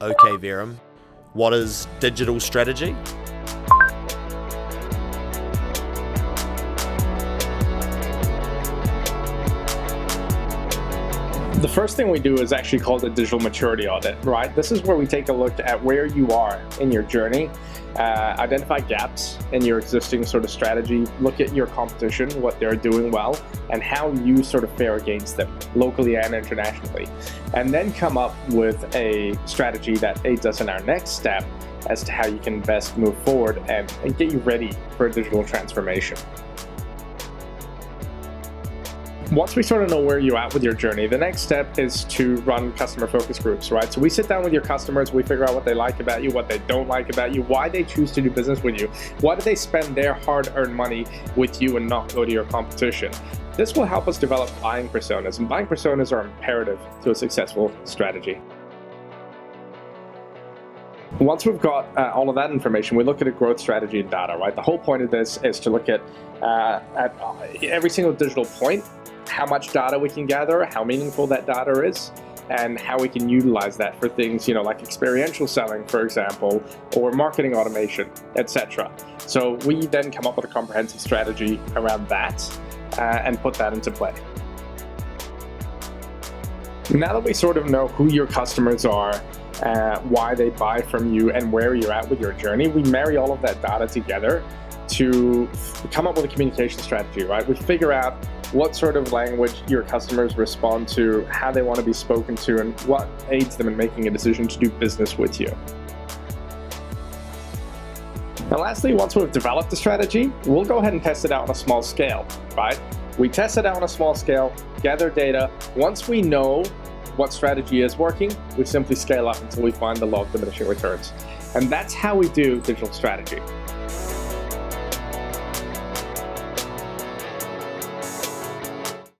Okay, Verum, what is digital strategy? The first thing we do is actually called a digital maturity audit, right? This is where we take a look at where you are in your journey, identify gaps in your existing sort of strategy, look at your competition, what they're doing well, and how you sort of fare against them locally and internationally. And then come up with a strategy that aids us in our next step as to how you can best move forward and get you ready for a digital transformation. Once we sort of know where you're at with your journey, the next step is to run customer focus groups, right? So we sit down with your customers, we figure out what they like about you, what they don't like about you, why they choose to do business with you, why do they spend their hard-earned money with you and not go to your competition. This will help us develop buying personas, and buying personas are imperative to a successful strategy. Once we've got all of that information, we look at a growth strategy and data, right? The whole point of this is to look at every single digital point, how much data we can gather, how meaningful that data is, and how we can utilize that for things, like experiential selling, for example, or marketing automation, etc. So we then come up with a comprehensive strategy around that and put that into play. Now that we sort of know who your customers are, why they buy from you, and where you're at with your journey, we marry all of that data together to come up with a communication strategy, right? We figure out what sort of language your customers respond to, how they want to be spoken to, and what aids them in making a decision to do business with you. And lastly, once we've developed the strategy, we'll go ahead and test it out on a small scale, right? We test it out on a small scale, gather data. Once we know what strategy is working, we simply scale up until we find the law of diminishing returns. And that's how we do digital strategy.